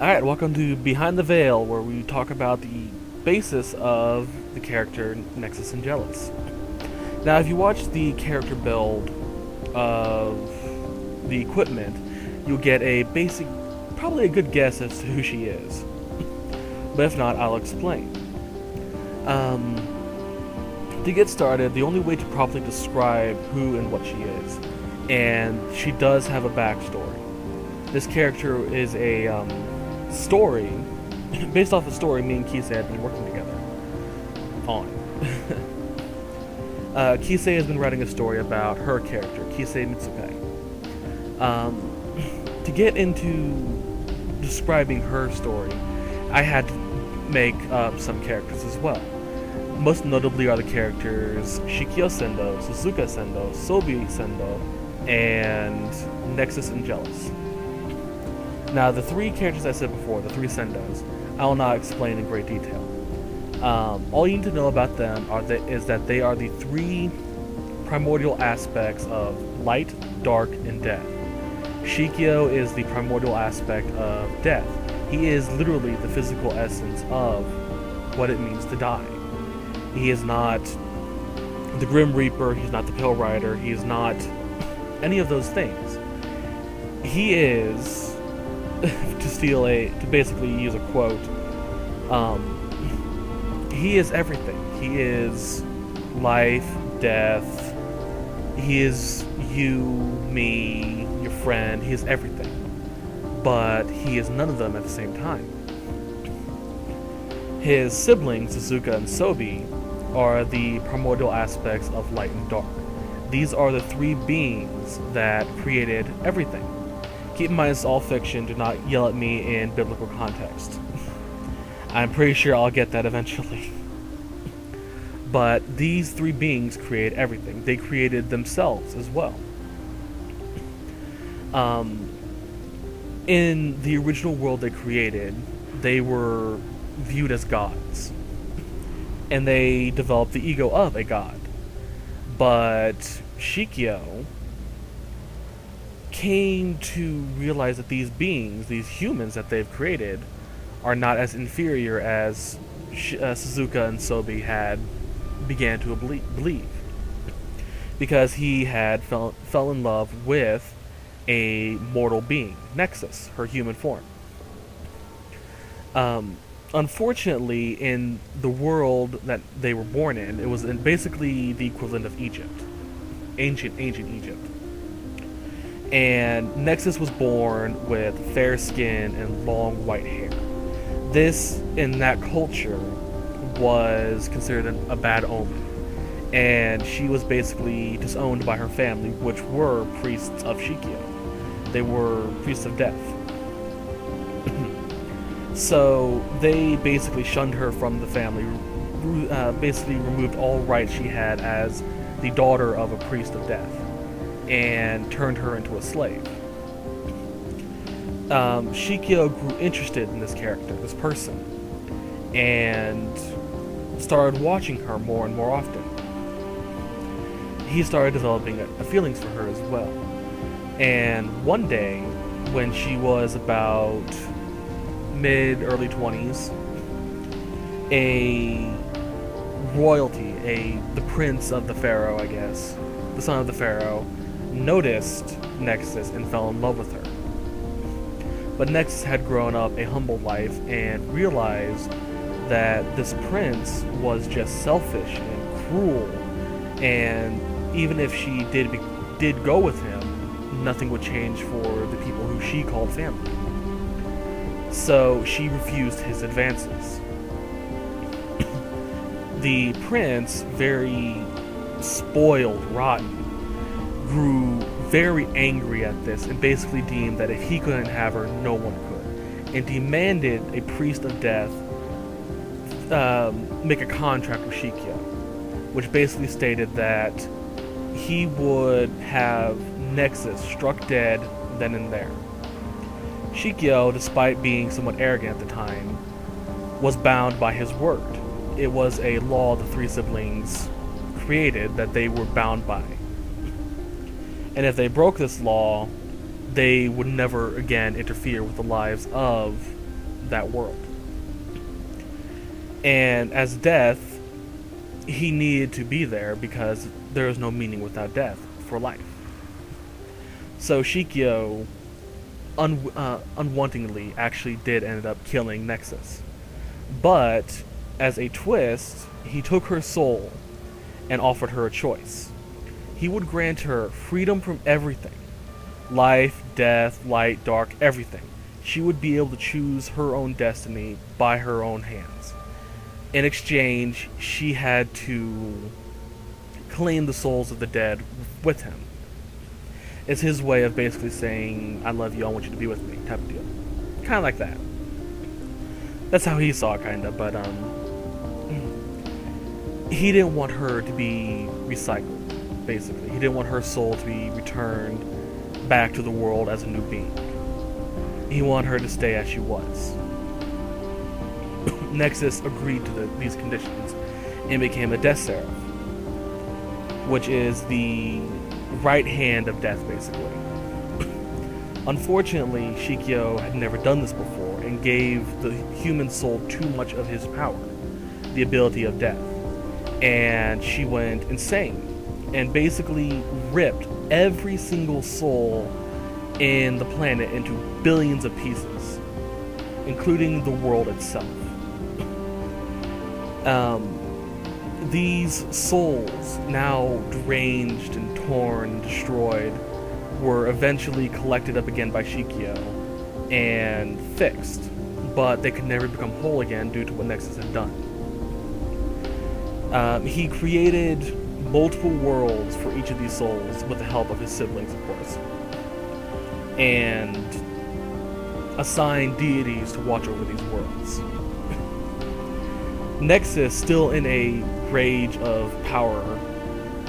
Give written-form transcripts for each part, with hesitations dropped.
Alright, welcome to Behind the Veil, where we talk about the basis of the character Nexus Angelus. Now, if you watch the character build of the equipment, you'll get a basic, probably a good guess as to who she is. But if not, I'll explain. To get started, the only way to properly describe who and what she is, and she does have a backstory. This character is a story, based off a story me and Kisei have been working together on. Kisei has been writing a story about her character, Kisei Mitsukai. To get into describing her story, I had to make some characters as well. Most notably are the characters Shikyo Sendo, Suzuka Sendo, Sobi Sendo, and Nexus Angelus. Now, the three characters I said before, the three Sendos, I will not explain in great detail. All you need to know about them is that they are the three primordial aspects of light, dark, and death. Shikyo is the primordial aspect of death. He is literally the physical essence of what it means to die. He is not the Grim Reaper, he's not the Pale Rider, he is not any of those things. He is, to basically use a quote, he is everything. He is life, death, he is you, me, your friend, he is everything. But he is none of them at the same time. His siblings, Suzuka and Sobi, are the primordial aspects of light and dark. These are the three beings that created everything. Keep in mind, it's all fiction. Do not yell at me in biblical context. I'm pretty sure I'll get that eventually. But these three beings create everything. They created themselves as well. In the original world they created, they were viewed as gods. And they developed the ego of a god. But Shikyo came to realize that these beings, these humans that they've created, are not as inferior as Suzuka and Sobi had began to believe. Because he had fell in love with a mortal being, Nexus, her human form. Unfortunately, in the world that they were born in, it was basically the equivalent of Egypt. Ancient Egypt. And Nexus was born with fair skin and long white hair. This, in that culture, was considered a bad omen. And she was basically disowned by her family, which were priests of Shikyo. They were priests of death. So they basically shunned her from the family, basically removed all rights she had as the daughter of a priest of death, and turned her into a slave. Shikyo grew interested in this character, this person, and started watching her more and more often. He started developing feelings for her as well. And one day, when she was about mid-early 20s, a royalty, the prince of the pharaoh, I guess, the son of the pharaoh, noticed Nexus and fell in love with her. But Nexus had grown up a humble life and realized that this prince was just selfish and cruel, and even if she did go with him, nothing would change for the people who she called family. So she refused his advances. The prince, very spoiled, rotten, grew very angry at this and basically deemed that if he couldn't have her, no one could, and demanded a priest of death make a contract with Shikyo, which basically stated that he would have Nexus struck dead then and there. Shikyo, despite being somewhat arrogant at the time, was bound by his word. It was a law the three siblings created that they were bound by. And if they broke this law, they would never again interfere with the lives of that world. And as Death, he needed to be there because there is no meaning without death for life. So Shikyo unwantingly actually did end up killing Nexus. But as a twist, he took her soul and offered her a choice. He would grant her freedom from everything. Life, death, light, dark, everything. She would be able to choose her own destiny by her own hands. In exchange, she had to claim the souls of the dead with him. It's his way of basically saying, I love you, I want you to be with me, type of deal. Kind of like that. That's how he saw it, kind of, but he didn't want her to be recycled, basically. He didn't want her soul to be returned back to the world as a new being. He wanted her to stay as she was. Nexus agreed to these conditions and became a Death Seraph, which is the right hand of death, basically. Unfortunately, Shikyo had never done this before and gave the human soul too much of his power, the ability of death. And she went insane and basically ripped every single soul in the planet into billions of pieces, including the world itself. These souls, now deranged and torn and destroyed, were eventually collected up again by Shikyo and fixed, but they could never become whole again due to what Nexus had done. He created multiple worlds for each of these souls with the help of his siblings, of course, and assigned deities to watch over these worlds. Nexus, still in a rage of power,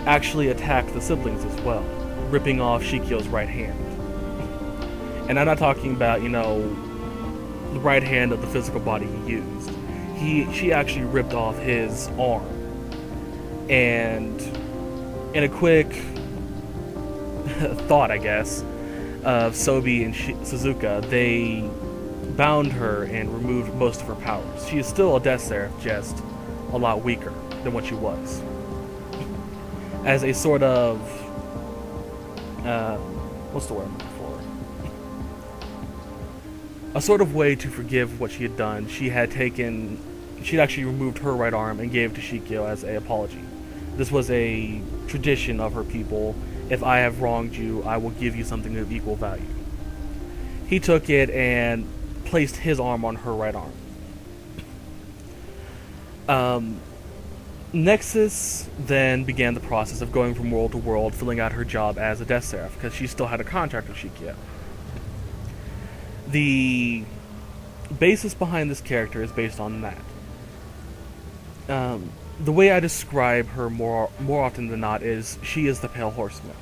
actually attacked the siblings as well, ripping off Shikyo's right hand. And I'm not talking about, the right hand of the physical body he used. She actually ripped off his arm. And in a quick thought, I guess, of Sobi and Suzuka, they bound her and removed most of her powers. She is still a Death Seraph, just a lot weaker than what she was. As a sort of what's the word I'm looking for? A sort of way to forgive what she had done. She'd actually removed her right arm and gave it to Shikyo as an apology. This was a tradition of her people. If I have wronged you, I will give you something of equal value. He took it and placed his arm on her right arm. Nexus then began the process of going from world to world, filling out her job as a Death Seraph, because she still had a contract with Shikyo. The basis behind this character is based on that. The way I describe her more often than not is she is the Pale Horseman.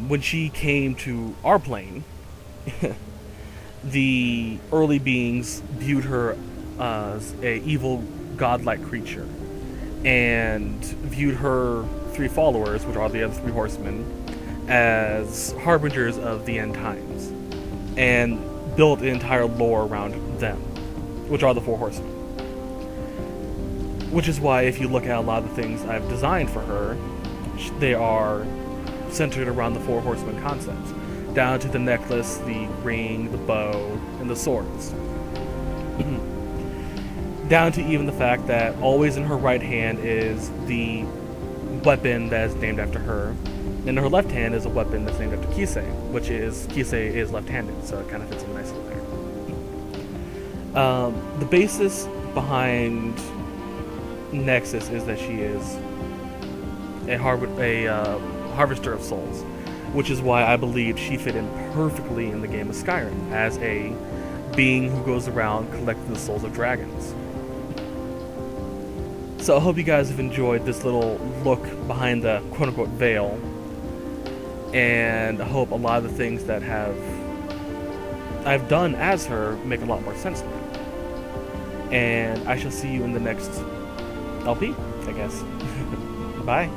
When she came to our plane, the early beings viewed her as an evil, godlike creature, and viewed her three followers, which are the other three horsemen, as harbingers of the end times, and built an entire lore around them, which are the four horsemen. Which is why, if you look at a lot of the things I've designed for her, they are centered around the four horsemen concepts, down to the necklace, the ring, the bow, and the swords. Down to even the fact that always in her right hand is the weapon that is named after her, and in her left hand is a weapon that's named after Kisei, Kisei is left-handed, so it kind of fits in nicely there. The basis behind Nexus is that she is a harvester of souls, which is why I believe she fit in perfectly in the game of Skyrim as a being who goes around collecting the souls of dragons. So I hope you guys have enjoyed this little look behind the quote-unquote veil, and I hope a lot of the things that I've done as her make a lot more sense now. And I shall see you in the next LP, I guess. Bye.